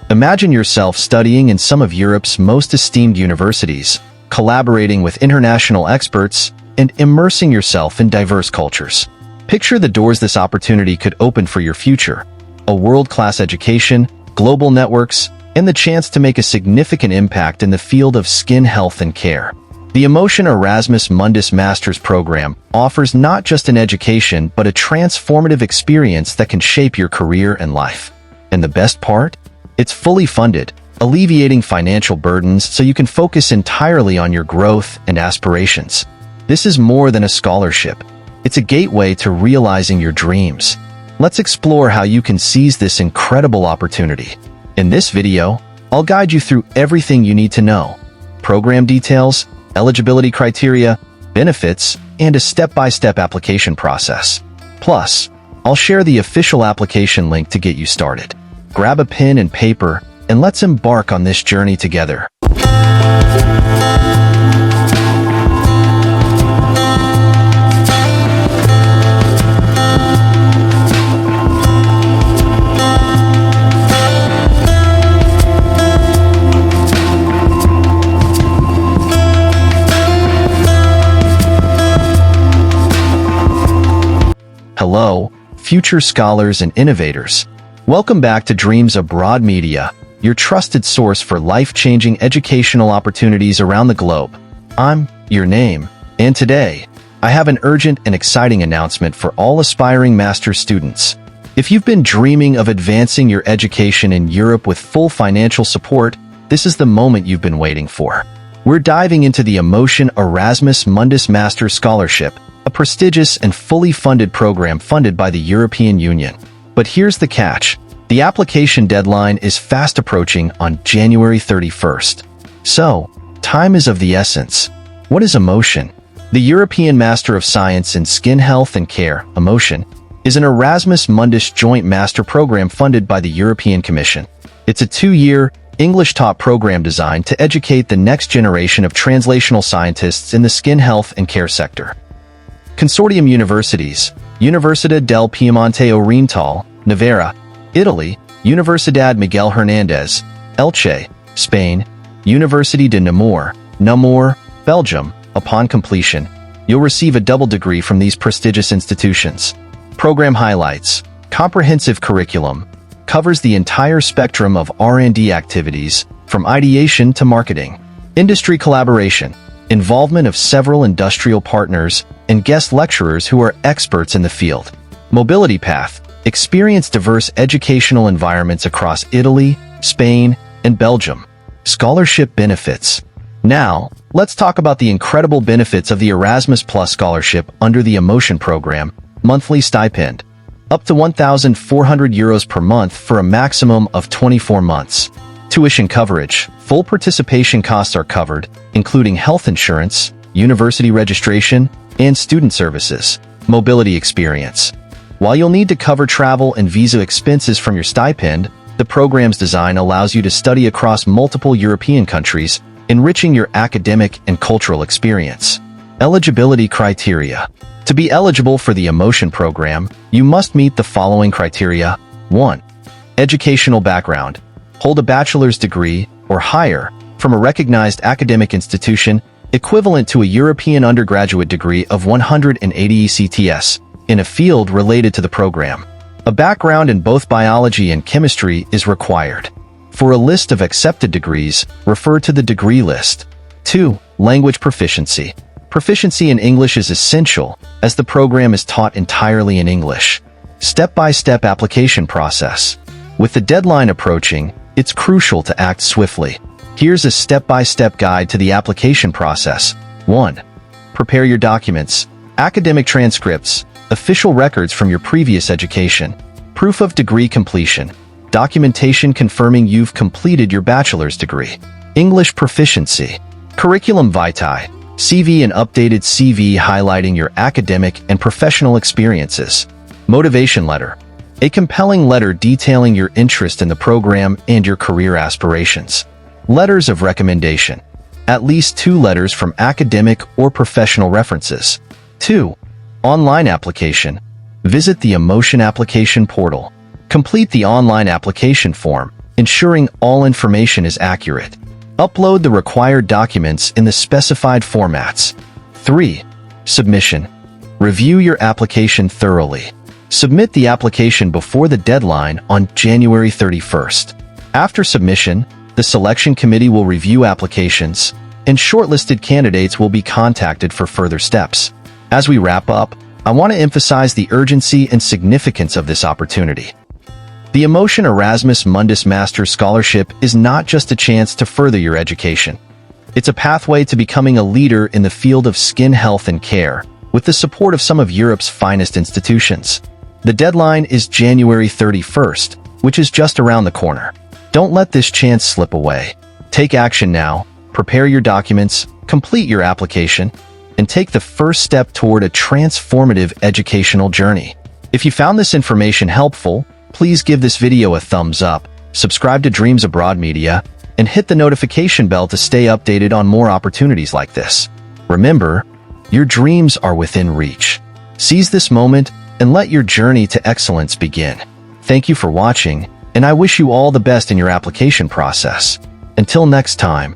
Imagine yourself studying in some of Europe's most esteemed universities, collaborating with international experts, and immersing yourself in diverse cultures. Picture the doors this opportunity could open for your future: a world-class education, global networks, and the chance to make a significant impact in the field of skin health and care. The Erasmus Mundus Master's Program offers not just an education but a transformative experience that can shape your career and life. And the best part? It's fully funded, alleviating financial burdens so you can focus entirely on your growth and aspirations. This is more than a scholarship. It's a gateway to realizing your dreams. Let's explore how you can seize this incredible opportunity. In this video, I'll guide you through everything you need to know: program details, eligibility criteria, benefits, and a step-by-step application process. Plus, I'll share the official application link to get you started. Grab a pen and paper, and let's embark on this journey together. Hello, future scholars and innovators. Welcome back to Dreams Abroad Media, your trusted source for life-changing educational opportunities around the globe. I'm your name, and today, I have an urgent and exciting announcement for all aspiring master's students. If you've been dreaming of advancing your education in Europe with full financial support, this is the moment you've been waiting for. We're diving into the Erasmus Mundus Master's Scholarship, a prestigious and fully funded program funded by the European Union. But here's the catch: the application deadline is fast approaching on January 31st. So, time is of the essence. What is Emotion? The European Master of Science in Skin Health and Care, Emotion, is an Erasmus Mundus joint master program funded by the European Commission. It's a 2-year, English-taught program designed to educate the next generation of translational scientists in the skin health and care sector. Consortium universities: Universidad del Piemonte Oriental, Navarra, Italy; Universidad Miguel Hernández, Elche, Spain; University de Namur, Belgium. Upon completion, you'll receive a double degree from these prestigious institutions. Program highlights: comprehensive curriculum, covers the entire spectrum of R&D activities, from ideation to marketing. Industry collaboration, involvement of several industrial partners and guest lecturers who are experts in the field. Mobility path, experience diverse educational environments across Italy, Spain, and Belgium. Scholarship benefits. Now, let's talk about the incredible benefits of the Erasmus Plus scholarship under the Emotion program. Monthly stipend: up to €1,400 per month for a maximum of 24 months. Tuition coverage: full participation costs are covered, including health insurance, university registration, and student services. Mobility experience: while you'll need to cover travel and visa expenses from your stipend, the program's design allows you to study across multiple European countries, enriching your academic and cultural experience. Eligibility criteria: to be eligible for the Emotion program, you must meet the following criteria. 1. Educational background: hold a bachelor's degree or higher from a recognized academic institution equivalent to a European undergraduate degree of 180 ECTS in a field related to the program. A background in both biology and chemistry is required. For a list of accepted degrees, refer to the degree list. 2. Language proficiency. Proficiency in English is essential, as the program is taught entirely in English. Step-by-step application process. With the deadline approaching, it's crucial to act swiftly. Here's a step-by-step guide to the application process. 1. Prepare your documents: academic transcripts, official records from your previous education, proof of degree completion, documentation confirming you've completed your bachelor's degree. English proficiency: curriculum vitae, CV and updated CV highlighting your academic and professional experiences. Motivation letter: a compelling letter detailing your interest in the program and your career aspirations. Letters of recommendation: at least 2 letters from academic or professional references. 2. Online application: visit the Emotion application portal. Complete the online application form, ensuring all information is accurate. Upload the required documents in the specified formats. 3. Submission. Review your application thoroughly. Submit the application before the deadline on January 31st. After submission, the selection committee will review applications, and shortlisted candidates will be contacted for further steps. As we wrap up, I want to emphasize the urgency and significance of this opportunity. The Emotion Erasmus Mundus Master's Scholarship is not just a chance to further your education. It's a pathway to becoming a leader in the field of skin health and care, with the support of some of Europe's finest institutions. The deadline is January 31st, which is just around the corner. Don't let this chance slip away. Take action now, prepare your documents, complete your application, and take the first step toward a transformative educational journey. If you found this information helpful, please give this video a thumbs up, subscribe to Dreams Abroad Media, and hit the notification bell to stay updated on more opportunities like this. Remember, your dreams are within reach. Seize this moment and let your journey to excellence begin. Thank you for watching, and I wish you all the best in your application process. Until next time.